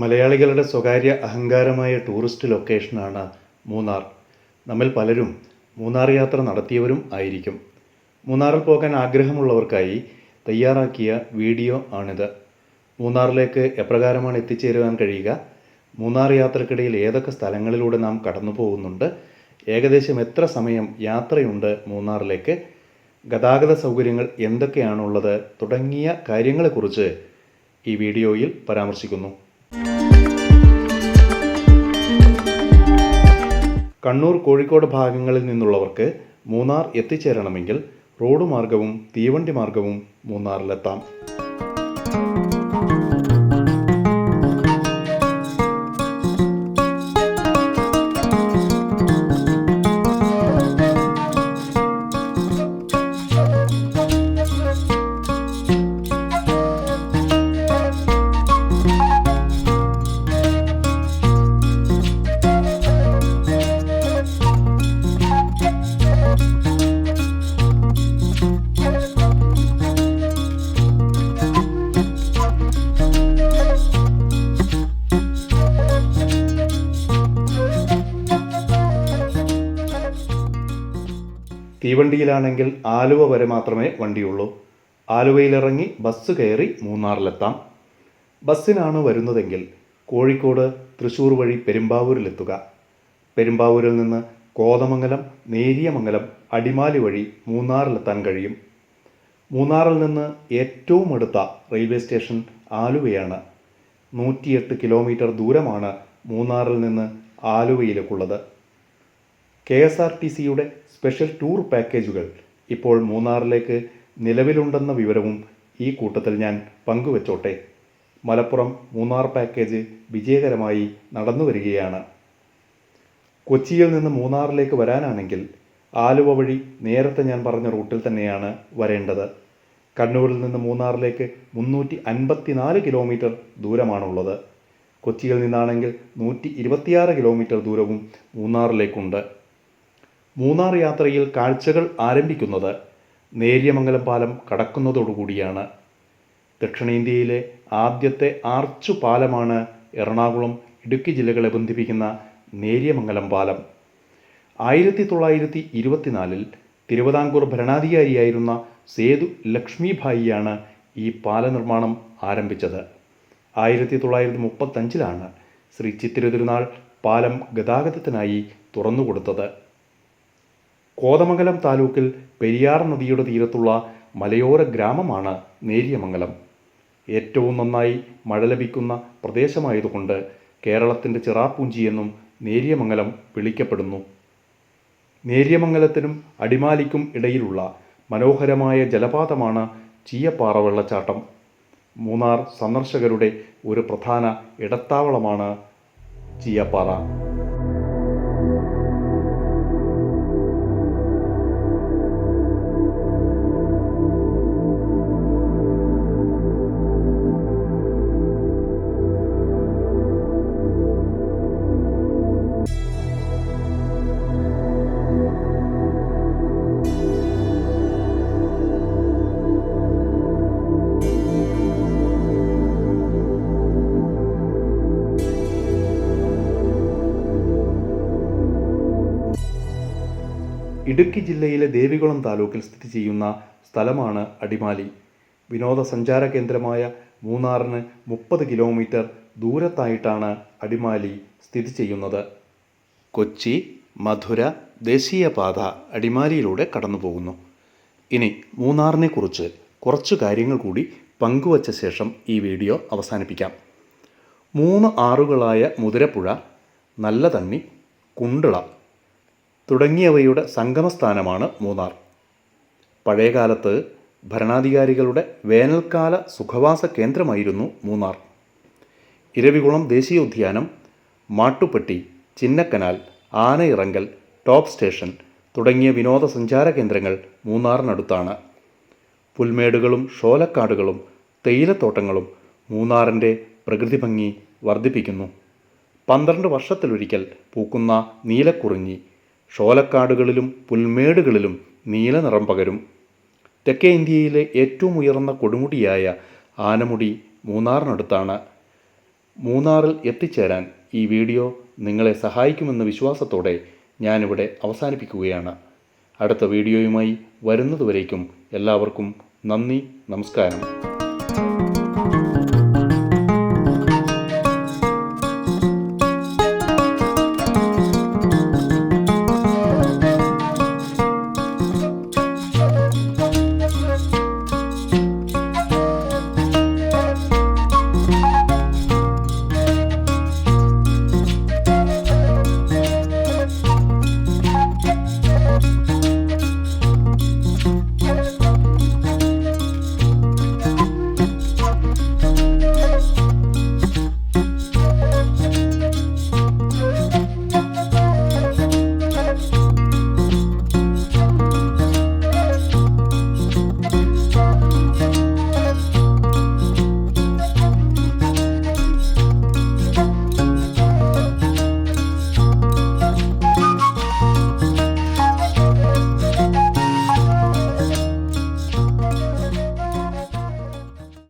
മലയാളികളുടെ സ്വകാര്യ അഹങ്കാരമായ ടൂറിസ്റ്റ് ലൊക്കേഷനാണ് മൂന്നാർ. നമ്മിൽ പലരും മൂന്നാർ യാത്ര നടത്തിയവരും ആയിരിക്കും. മൂന്നാറിൽ പോകാൻ ആഗ്രഹമുള്ളവർക്കായി തയ്യാറാക്കിയ വീഡിയോ ആണിത്. മൂന്നാറിലേക്ക് എപ്രകാരമാണ് എത്തിച്ചേരുവാൻ കഴിയുക, മൂന്നാർ യാത്രക്കിടയിൽ ഏതൊക്കെ സ്ഥലങ്ങളിലൂടെ നാം കടന്നു പോകുന്നുണ്ട്, ഏകദേശം എത്ര സമയം യാത്രയുണ്ട് മൂന്നാറിലേക്ക്, ഗതാഗത സൗകര്യങ്ങൾ എന്തൊക്കെയാണുള്ളത് തുടങ്ങിയ കാര്യങ്ങളെക്കുറിച്ച് ഈ വീഡിയോയിൽ പരാമർശിക്കുന്നു. കണ്ണൂർ, കോഴിക്കോട് ഭാഗങ്ങളിൽ നിന്നുള്ളവർക്ക് മൂന്നാർ എത്തിച്ചേരണമെങ്കിൽ റോഡ് മാർഗവും തീവണ്ടി മാർഗവും മൂന്നാറിലെത്താം. തീവണ്ടിയിലാണെങ്കിൽ ആലുവ വരെ മാത്രമേ വണ്ടിയുള്ളൂ. ആലുവയിലിറങ്ങി ബസ് കയറി മൂന്നാറിലെത്താം. ബസ്സിനാണ് വരുന്നതെങ്കിൽ കോഴിക്കോട്, തൃശ്ശൂർ വഴി പെരുമ്പാവൂരിലെത്തുക. പെരുമ്പാവൂരിൽ നിന്ന് കോതമംഗലം, നേരിയമംഗലം, അടിമാലി വഴി മൂന്നാറിലെത്താൻ കഴിയും. മൂന്നാറിൽ നിന്ന് ഏറ്റവും അടുത്ത റെയിൽവേ സ്റ്റേഷൻ ആലുവയാണ്. 108 കിലോമീറ്റർ ദൂരമാണ് മൂന്നാറിൽ നിന്ന് ആലുവയിലേക്കുള്ളത്. KSRTCയുടെ സ്പെഷ്യൽ ടൂർ പാക്കേജുകൾ ഇപ്പോൾ മൂന്നാറിലേക്ക് നിലവിലുണ്ടെന്ന വിവരവും ഈ കൂട്ടത്തിൽ ഞാൻ പങ്കുവച്ചോട്ടെ. മലപ്പുറം മൂന്നാർ പാക്കേജ് വിജയകരമായി നടന്നു വരികയാണ്. കൊച്ചിയിൽ നിന്ന് മൂന്നാറിലേക്ക് വരാനാണെങ്കിൽ ആലുവ വഴി നേരത്തെ ഞാൻ പറഞ്ഞ റൂട്ടിൽ തന്നെയാണ് വരേണ്ടത്. കണ്ണൂരിൽ നിന്ന് മൂന്നാറിലേക്ക് 354 കിലോമീറ്റർ ദൂരമാണുള്ളത്. കൊച്ചിയിൽ നിന്നാണെങ്കിൽ 126 കിലോമീറ്റർ ദൂരവും മൂന്നാറിലേക്കുണ്ട്. മൂന്നാർ യാത്രയിൽ കാഴ്ചകൾ ആരംഭിക്കുന്നത് നേര്യമംഗലം പാലം കടക്കുന്നതോടുകൂടിയാണ്. ദക്ഷിണേന്ത്യയിലെ ആദ്യത്തെ ആർച്ചു പാലമാണ് എറണാകുളം, ഇടുക്കി ജില്ലകളെ ബന്ധിപ്പിക്കുന്ന നേര്യമംഗലം പാലം. 1924 തിരുവിതാംകൂർ ഭരണാധികാരിയായിരുന്ന സേതു ലക്ഷ്മിഭായിയാണ് ഈ പാല നിർമ്മാണം ആരംഭിച്ചത്. 1935 ശ്രീ ചിത്തിര തിരുനാൾ പാലം ഗതാഗതത്തിനായി തുറന്നുകൊടുത്തത്. കോതമംഗലം താലൂക്കിൽ പെരിയാർ നദിയുടെ തീരത്തുള്ള മലയോര ഗ്രാമമാണ് നേര്യമംഗലം. ഏറ്റവും നന്നായി മഴ ലഭിക്കുന്ന പ്രദേശമായതുകൊണ്ട് കേരളത്തിൻ്റെ ചിറാപ്പൂഞ്ചി എന്നും നേര്യമംഗലം വിളിക്കപ്പെടുന്നു. നേര്യമംഗലത്തിനും അടിമാലിക്കും ഇടയിലുള്ള മനോഹരമായ ജലപാതമാണ് ചീയപ്പാറ വെള്ളച്ചാട്ടം. മൂന്നാർ സന്ദർശകരുടെ ഒരു പ്രധാന ഇടത്താവളമാണ് ചീയപ്പാറ. ഇടുക്കി ജില്ലയിലെ ദേവികുളം താലൂക്കിൽ സ്ഥിതി ചെയ്യുന്ന സ്ഥലമാണ് അടിമാലി. വിനോദസഞ്ചാര കേന്ദ്രമായ മൂന്നാറിന് 30 കിലോമീറ്റർ ദൂരത്തായിട്ടാണ് അടിമാലി സ്ഥിതി ചെയ്യുന്നത്. കൊച്ചി, മധുര ദേശീയപാത അടിമാലിയിലൂടെ കടന്നു പോകുന്നു. ഇനി മൂന്നാറിനെ കുറിച്ച് കുറച്ചു കാര്യങ്ങൾ കൂടി പങ്കുവച്ച ശേഷം ഈ വീഡിയോ അവസാനിപ്പിക്കാം. 3 ആറുകളായ മുതിരപ്പുഴ, നല്ലതണ്ണി, കുണ്ടിള തുടങ്ങിയവയുടെ സംഗമസ്ഥാനമാണ് മൂന്നാർ. പഴയകാലത്ത് ഭരണാധികാരികളുടെ വേനൽക്കാല സുഖവാസ കേന്ദ്രമായിരുന്നു മൂന്നാർ. ഇരവികുളം ദേശീയോദ്യാനം, മാട്ടുപ്പെട്ടി, ചിന്നക്കനാൽ, ആനയിറങ്കൽ, ടോപ്പ് സ്റ്റേഷൻ തുടങ്ങിയ വിനോദസഞ്ചാര കേന്ദ്രങ്ങൾ മൂന്നാറിനടുത്താണ്. പുൽമേടുകളും ഷോലക്കാടുകളും തേയിലത്തോട്ടങ്ങളും മൂന്നാറിൻ്റെ പ്രകൃതി ഭംഗി വർദ്ധിപ്പിക്കുന്നു. 12 വർഷത്തിലൊരിക്കൽ പൂക്കുന്ന നീലക്കുറിഞ്ഞി ഷോലക്കാടുകളിലും പുൽമേടുകളിലും നീല നിറം പകരും. തെക്കേ ഇന്ത്യയിലെ ഏറ്റവും ഉയർന്ന കൊടുമുടിയായ ആനമുടി മൂന്നാറിനടുത്താണ്. മൂന്നാറിൽ എത്തിച്ചേരാൻ ഈ വീഡിയോ നിങ്ങളെ സഹായിക്കുമെന്ന വിശ്വാസത്തോടെ ഞാനിവിടെ അവസാനിപ്പിക്കുകയാണ്. അടുത്ത വീഡിയോയുമായി വരുന്നതുവരേക്കും എല്ലാവർക്കും നന്ദി, നമസ്കാരം.